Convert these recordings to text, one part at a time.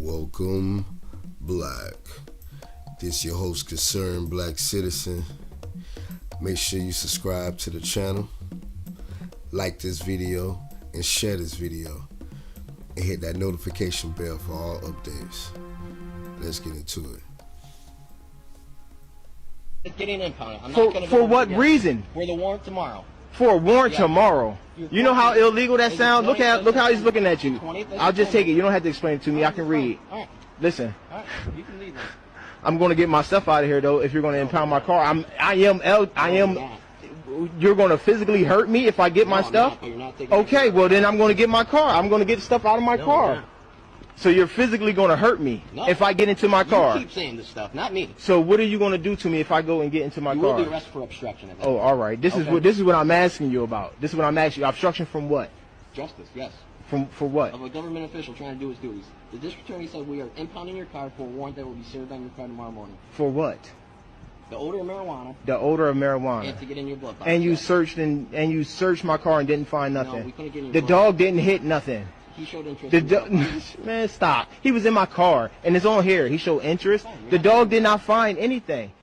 Welcome, Black. This your host, Concerned Black Citizen. Make sure you subscribe to the channel, like this video, and share this video, and hit that notification bell for all updates. Let's get into it. It's getting impounded. I'm not For, gonna for go what again. reason? For the warrant tomorrow. For a warrant Yeah. tomorrow. You know how illegal that Is it sounds? Look 20th? how he's looking at you. 20th? I'll just take it. You don't have to explain it to me. I can read. All right. Listen, All right. You can leave this. I'm going to get my stuff out of here though. If you're going to impound my car, You're going to physically hurt me if I get my No, I'm stuff. not, but you're not taking Okay, well then I'm going to get my car. I'm going to get stuff out of my No, car. you're not. So you're physically going to hurt me No. if I get into my car. You keep saying this stuff, not me. So what are you going to do to me if I go and get into my You car? will be arrested for obstruction of it. Oh, all right. This Okay. is what I'm asking you about. This is what I'm asking you. Obstruction from what? Justice, yes. For what? Of a government official trying to do his duties. The district attorney said we are impounding your car for a warrant that will be served on your car tomorrow morning. For what? The odor of marijuana The odor of marijuana. and to get in your blood. And you Yes. searched my car and didn't find No, nothing. we couldn't get in your The blood. dog didn't hit nothing. He showed interest. The in your blood. man, stop. He was in my car and it's on here. He showed interest. The dog did not find anything.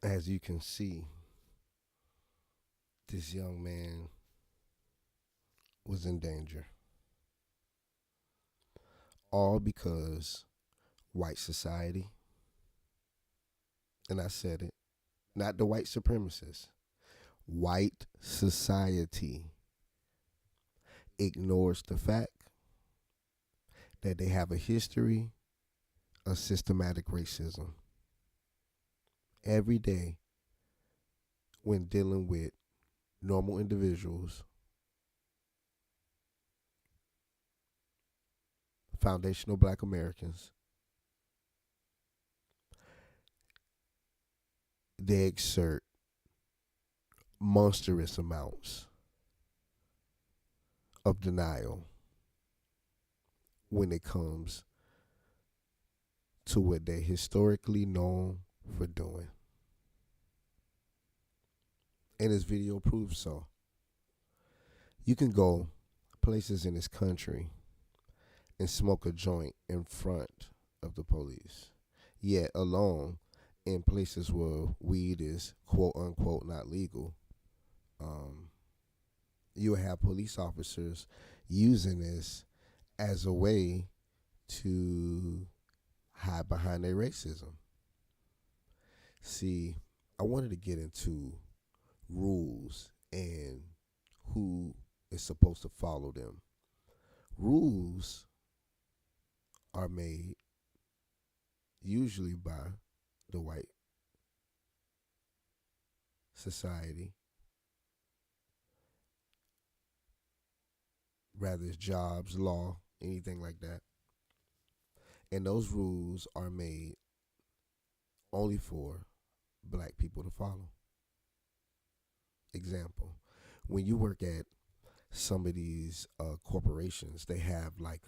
As you can see, this young man was in danger. All because white society, and I said it, not the white supremacists, white society ignores the fact that they have a history of systematic racism. Every day when dealing with normal individuals, foundational Black Americans, they exert monstrous amounts of denial when it comes to what they're historically known for doing. And this video proves so. You can go places in this country and smoke a joint in front of the police, yet alone in places where weed is quote unquote not legal, you have police officers using this as a way to hide behind their racism. See, I wanted to get into rules and who is supposed to follow them. Rules are made usually by the white society, rather it's jobs, law, anything like that. And those rules are made only for Black people to follow. Example, when you work at some of these corporations, they have like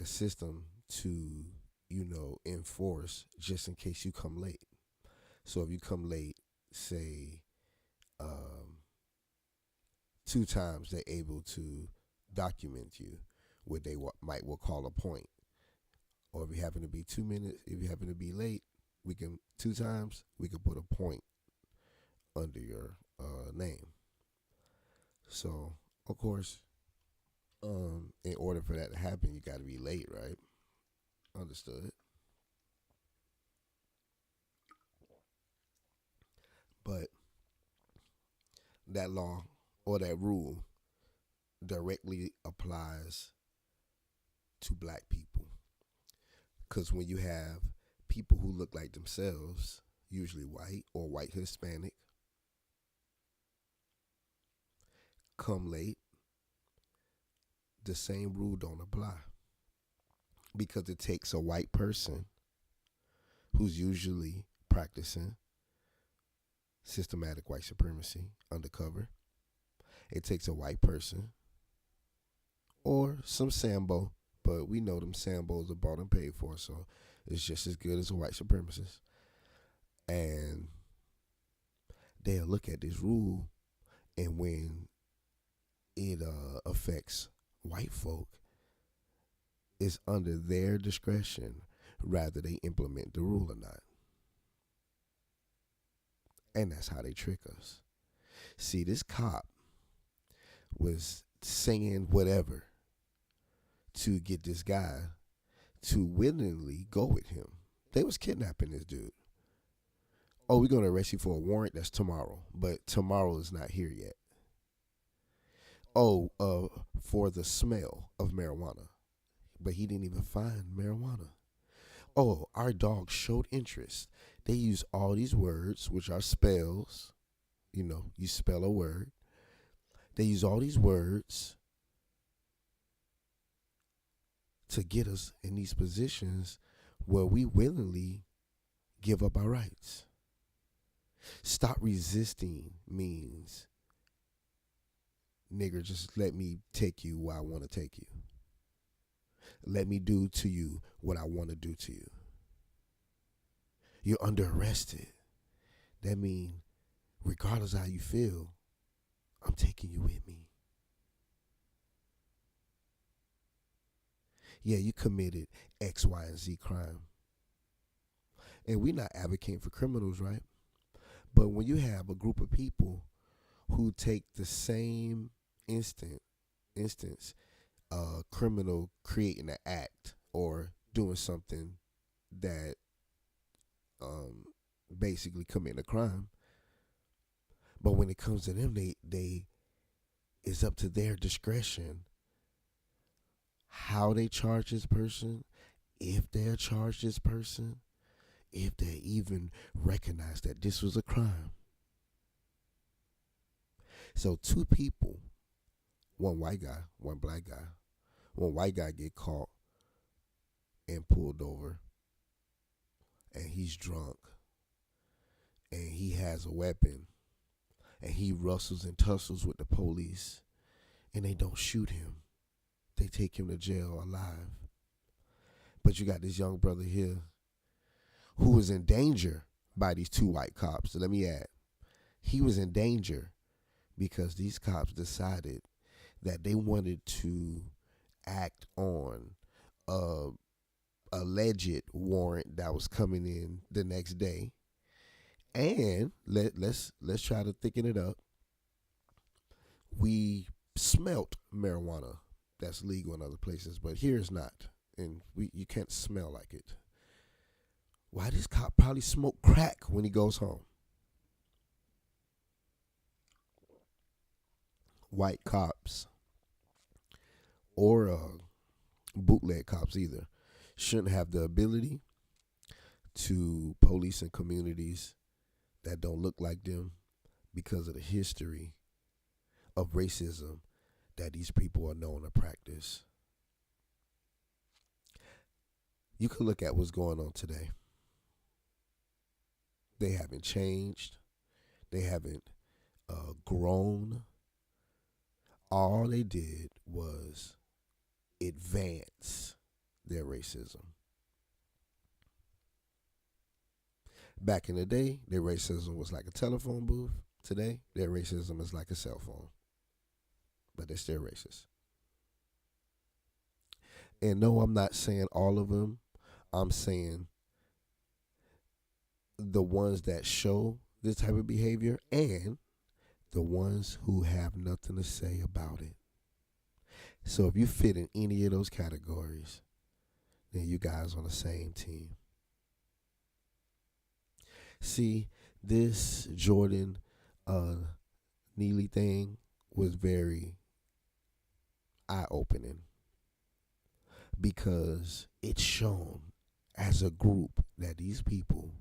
a system to, enforce just in case you come late. So if you come late, say 2 times, they're able to document you, what they might call a point. Or if you happen to be 2 minutes, if you happen to be late, 2 times, we can put a point under your name. So, of course, in order for that to happen, you got to be late, right? Understood. But that law or that rule directly applies to Black people. Because when you have people who look like themselves, usually white or white Hispanic, come late, the same rule don't apply. Because it takes a white person who's usually practicing systematic white supremacy undercover. It takes a white person or some Sambo, but we know them Sambos are bought and paid for, so it's just as good as a white supremacist. And they'll look at this rule, and when it affects white folk, it's under their discretion rather they implement the rule or not. And that's how they trick us. See, this cop was saying whatever to get this guy to willingly go with him. They was kidnapping this dude. Oh, we're going to arrest you for a warrant. That's tomorrow. But tomorrow is not here yet. Oh, for the smell of marijuana. But he didn't even find marijuana. Oh, our dog showed interest. They use all these words, which are spells. You know, you spell a word. They use all these words to get us in these positions where we willingly give up our rights. Stop resisting means, nigger, just let me take you where I want to take you. Let me do to you what I want to do to you. You're under arrested. That means, regardless of how you feel, I'm taking you with me. Yeah, you committed X, Y, and Z crime. And we're not advocating for criminals, right? But when you have a group of people who take the same instance, criminal creating an act or doing something that basically committing a crime, but when it comes to them, they it's up to their discretion how they charge this person, if they're charged this person, if they even recognize that this was a crime. So two people, one white guy, one black guy. One white guy get caught and pulled over, and he's drunk, and he has a weapon, and he rustles and tussles with the police, and they don't shoot him. They take him to jail alive. But you got this young brother here who was in danger by these two white cops. So let me add, he was in danger because these cops decided that they wanted to act on a alleged warrant that was coming in the next day. And let's try to thicken it up. We smelt marijuana that's legal in other places, but here it's not, and you can't smell like it. Why this cop probably smoke crack when he goes home? White cops or bootleg cops either shouldn't have the ability to police in communities that don't look like them because of the history of racism that these people are known to practice. You can look at what's going on today. They haven't changed. They haven't grown. All they did was advance their racism. Back in the day, their racism was like a telephone booth. Today, their racism is like a cell phone. But they're still racist. And no, I'm not saying all of them. I'm saying the ones that show this type of behavior and the ones who have nothing to say about it. So if you fit in any of those categories, then you guys on the same team. See, this Jordan Neely thing was very eye-opening because it's shown as a group that these people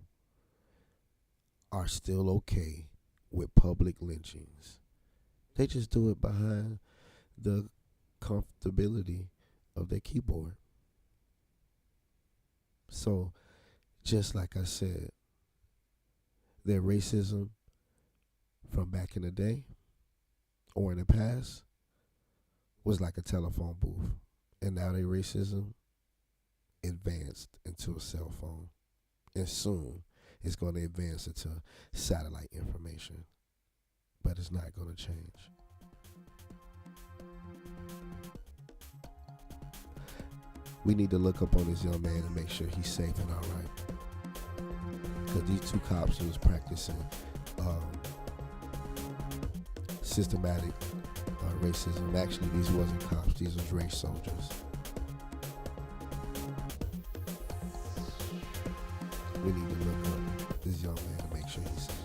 are still okay with public lynchings. They just do it behind the comfortability of their keyboard. So, just like I said, their racism from back in the day or in the past was like a telephone booth. And now their racism advanced into a cell phone. And soon it's going to advance into satellite information. But it's not going to change. We need to look up on this young man and make sure he's safe and all right. Because these two cops was practicing systematic racism. Actually, these wasn't cops. These was race soldiers. We need to look up this young man to make sure he's safe.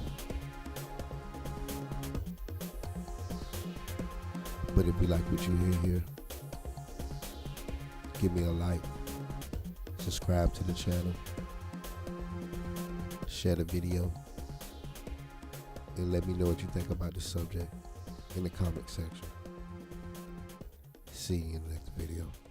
But if you like what you hear here, give me a like, subscribe to the channel, share the video, and let me know what you think about the subject in the comment section. See you in the next video.